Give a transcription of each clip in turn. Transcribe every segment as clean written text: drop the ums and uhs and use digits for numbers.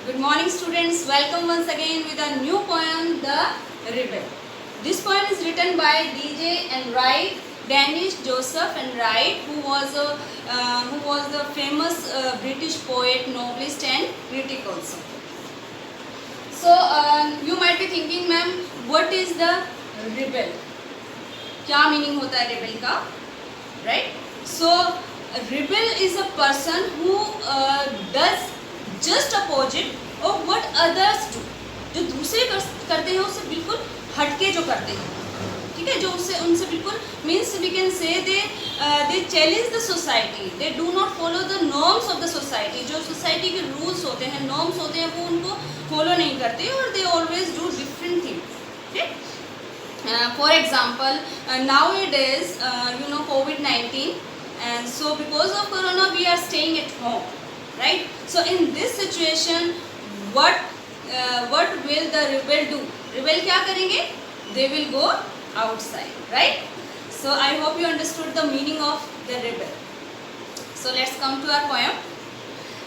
Good morning students, welcome once again with a new poem, The Rebel. This poem is written by DJ and Wright, Danish Joseph and Wright, who was the famous British poet, novelist and critic also. So you might be thinking, ma'am, what is the rebel? क्या meaning होता है rebel का? Right? So rebel is a person who does just opposite of what others do. जो दूसरे करते हैं उससे बिल्कुल हटके जो करते हैं, ठीक है, जो उससे उनसे बिल्कुल means we can say they challenge the society, they do not follow the norms of the society. जो society के rules होते हैं, norms होते हैं, वो उनको follow नहीं करते और they always do different things. Okay? For example, nowadays COVID-19, and so because of corona we are staying at home, right? So in this situation what will the rebel do? Rebel क्या करेंगे? They will go outside, right? So I hope you understood the meaning of the rebel. So let's come to our poem.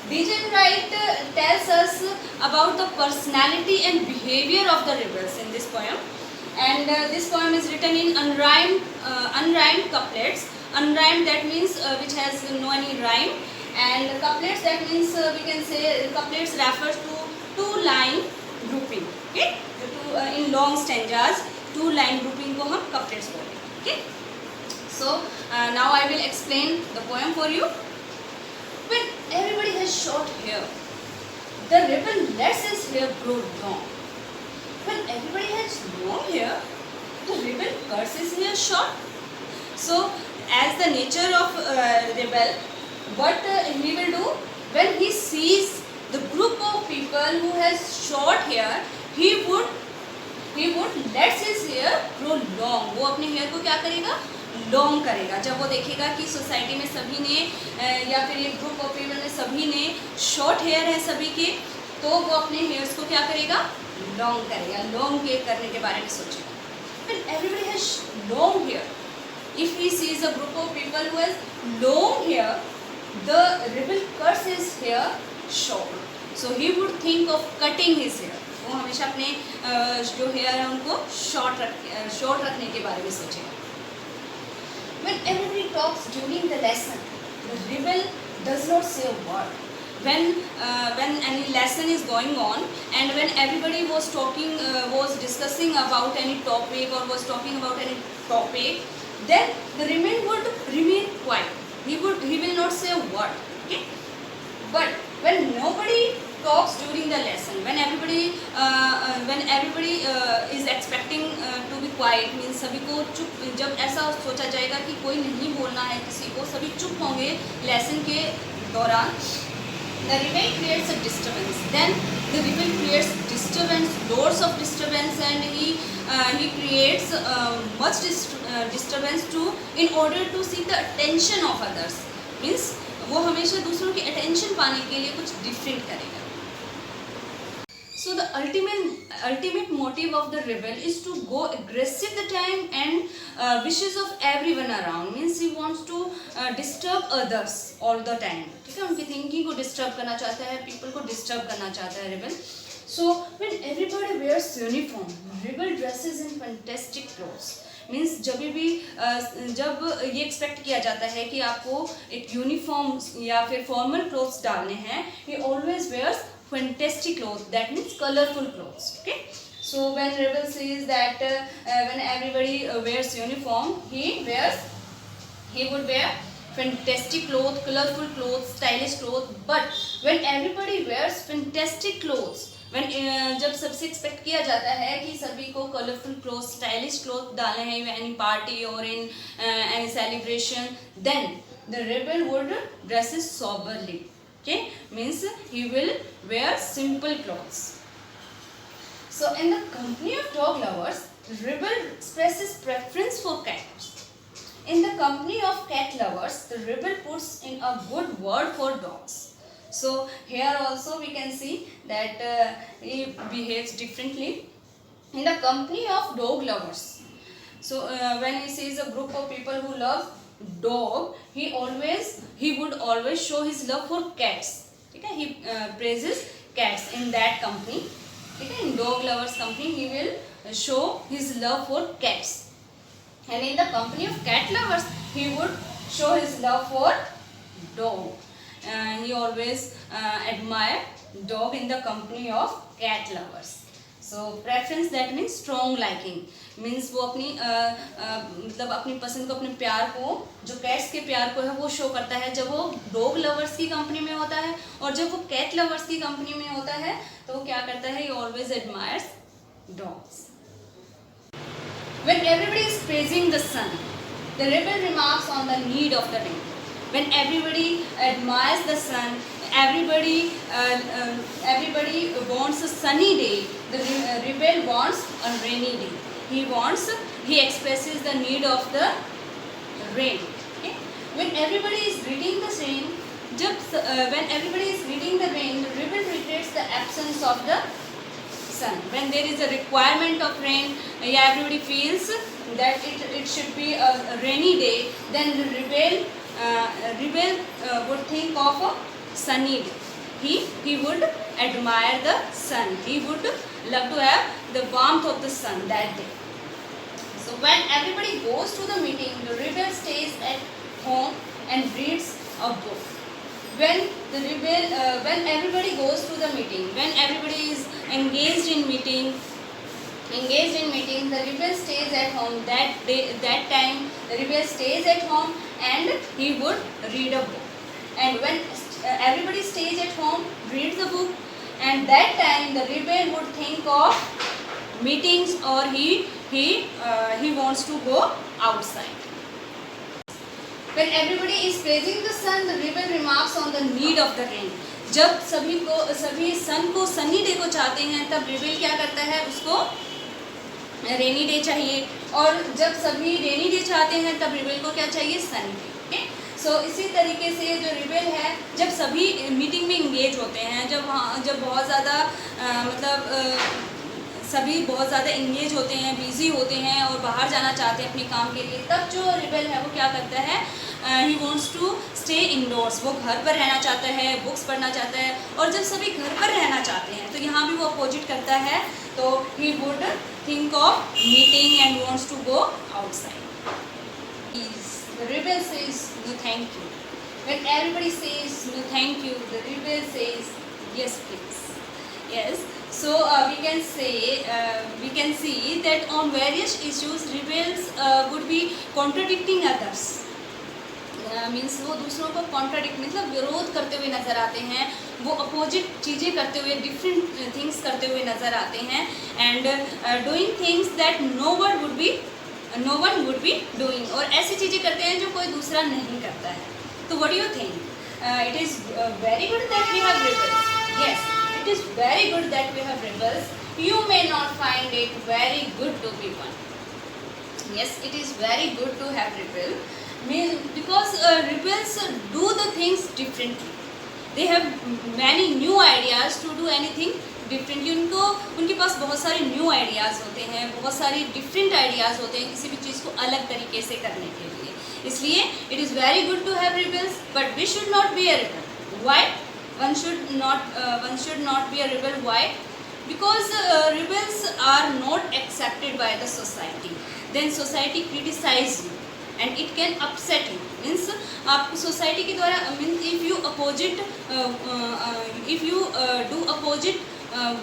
DJ Wright tells us about the personality and behavior of the rebels in this poem, and this poem is written in unrhymed couplets. Unrhymed, that means which has no any rhyme, and couplets, that means we can say couplets refers to two-line grouping. Okay, in long stanzas two-line grouping को हम couplets बोलते हैं. Okay, so now I will explain the poem for you. When everybody has short hair, the rebel lets his hair grow long. When everybody has long hair, the rebel cuts his hair short. So as the nature of rebel, what he will do when he sees the group of people who has short hair, he would let his hair grow long. वो अपने hair को क्या करेगा? Long करेगा. जब वो देखेगा कि सोसाइटी में सभी ने या फिर एक ग्रुप ऑफ पीपल में सभी ने शॉर्ट हेयर है सभी के, तो वो अपने हेयर्स को क्या करेगा? लॉन्ग करेगा. लॉन्ग हेयर करने के बारे में सोचेगा. When everybody has long hair, if he sees a group of people who has long hair, the rebel cuts his hair short. So he would think of cutting his hair. वो हमेशा अपने जो hair है उनको short रखने के बारे में सोचेगा. When everybody talks during the lesson, the rebel does not say a word. When any lesson is going on and when everybody was discussing about any topic or was talking about any topic, then the rebel would remain quiet. He will not say a word. Okay? But when nobody talks during the lesson, when everybody is expecting to be quiet, means सभी को चुप, जब ऐसा सोचा जाएगा कि कोई नहीं बोलना है किसी को, सभी चुप होंगे लेसन के दौरान, the rebel creates a disturbance. Then the rebel creates disturbance, loads of disturbance, and he creates much disturbance in order to seek the attention of others. Means वो हमेशा दूसरों की attention पाने के लिए कुछ different करेगा. So the ultimate motive of the rebel is to go aggressive the time and wishes of everyone around. Means he wants to disturb others all the time. ठीक है, उनकी thinking को disturb करना चाहता है, people को disturb करना चाहता है rebel. So when everybody wears uniform, rebel dresses in fantastic clothes. Means जब ये एक्सपेक्ट किया जाता है कि आपको एक यूनिफॉर्म या फिर फॉर्मल क्लोथ्स डालने हैं, he always wears fantastic clothes, that means colorful clothes. Okay, so when rebel says that when everybody wears uniform, he would wear fantastic clothes, colorful clothes, stylish clothes. But when everybody wears fantastic clothes, when जब सबसे expect किया जाता है कि सभी को colourful cloth, stylish cloth डालने हैं एनी पार्टी और in any celebration, then the rebel would dress soberly. Okay, means he will wear simple clothes. So in the company of dog lovers, the rebel expresses preference for cats. In the company of cat lovers, the rebel puts in a good word for dogs. So here also we can see that he behaves differently. In the company of dog lovers, so when he sees a group of people who love dog, he would always show his love for cats. ठीक है, he praises cats in that company. ठीक है, in dog lovers company he will show his love for cats, and in the company of cat lovers he would show his love for dog. He always admire dog in the company of cat lovers. So preference, that means strong liking, means वो अपनी मतलब अपनी पसंद को, अपने प्यार को, जो कैट्स के प्यार को है वो शो करता है जब वो डॉग लवर्स की कंपनी में होता है, और जब वो कैट लवर्स की कंपनी में होता है तो वो क्या करता है, he always admires dogs. When everybody is praising the sun, the rebel remarks on the need of the rain. When everybody admires the sun, everybody wants a sunny day, the rebel wants a rainy day. He expresses the need of the rain. Okay? When everybody is reading the rain, when everybody is reading the rain, the rebel regrets the absence of the sun. When there is a requirement of rain, everybody feels that it should be a rainy day, then the rebel would think of a sunny day. He would admire the sun. He would love to have the warmth of the sun that day. So when everybody goes to the meeting, the rebel stays at home and reads a book. When everybody goes to the meeting, when everybody is engaged in meeting, the rebel stays at home. That time the rebel stays at home and he would read a book. And when everybody stays at home, reads the book, and that time the rebel would think of meetings, or he wants to go outside. When everybody is praising the sun, the rebel remarks on the need of the rain. जब सभी सन को sunny day को चाहते हैं, तब rebel क्या करता है, उसको रेनी डे चाहिए, और जब सभी रेनी डे चाहते हैं तब रिबेल को क्या चाहिए, सनी डे. सो इसी तरीके से जो रिबेल है, जब सभी मीटिंग में इंगेज होते हैं, जब बहुत ज़्यादा सभी बहुत ज़्यादा इंगेज होते हैं, बिजी होते हैं और बाहर जाना चाहते हैं अपने काम के लिए, तब जो रिबेल है वो क्या करता है, he wants to stay indoors. वो घर पर रहना चाहता है, बुक्स पढ़ना चाहता है. और जब सभी घर पर रहना चाहते हैं तो यहाँ भी वो अपोजिट करता है, तो he would think of meeting and wants to go outside. The rebel says no thank you. When everybody says no thank you, the rebel says yes please. Yes. So we can see that on various issues rebels would be contradicting others. Means वो दूसरों को contradict, मतलब विरोध करते हुए नज़र आते हैं, वो अपोजिट चीज़ें करते हुए, डिफरेंट थिंग्स करते हुए नज़र आते हैं, and doing things that no one would be doing, और ऐसी चीज़ें करते हैं जो कोई दूसरा नहीं करता है. तो what do you think? It is very good that we have rebels. Yes, it is very good that we have rebels. You may not find it very good to be one. Yes, it is very good to have rebel, because rebels do the things differently. They have many new ideas to do anything differently. उनके पास बहुत सारे new ideas होते हैं, बहुत सारी different ideas होते हैं किसी भी चीज़ को अलग तरीके से करने के लिए. इसलिए it is very good to have rebels, but we should not be a rebel. Why? One should not be a rebel. Why? Because rebels are not accepted by the society. Then society criticize you and it can upset you. Means आप society के द्वारा, means if you do opposite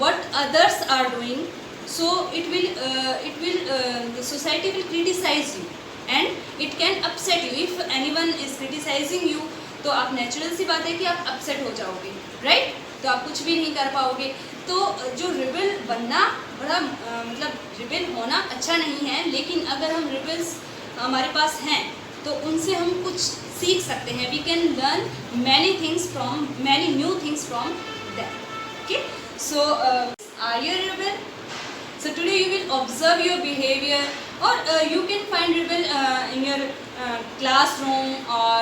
what others are doing, so the society will criticize you and it can upset you. If anyone is criticizing you, तो आप natural सी बात है कि आप upset हो जाओगे, राइट? तो आप कुछ भी नहीं कर पाओगे. तो जो रिबेल बनना बड़ा मतलब रिबेल होना अच्छा नहीं है, लेकिन अगर हम रिबेल्स हमारे पास हैं तो उनसे हम कुछ सीख सकते हैं. We can learn many new things from them. Okay, so are you a rebel? So today you will observe your behavior, or you can find rebel in your classroom or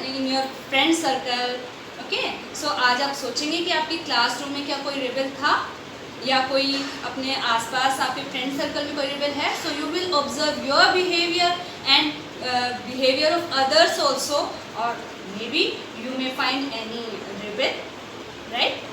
in your friend circle. Okay, so आज आप सोचेंगे कि आपकी classroom में क्या कोई rebel था, या कोई अपने आसपास आपके फ्रेंड सर्कल में कोई rebel है. So you will observe your behavior and behavior of others also, or maybe you may find any rebel, right?